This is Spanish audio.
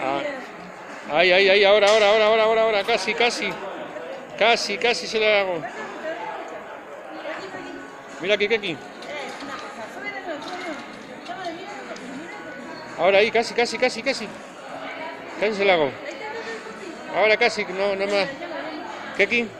Ah, ahí, ahí, ahí, ahora, casi se la hago. Mira aquí. Ahora ahí, casi se la hago. Ahora casi, no más. ¿Qué aquí?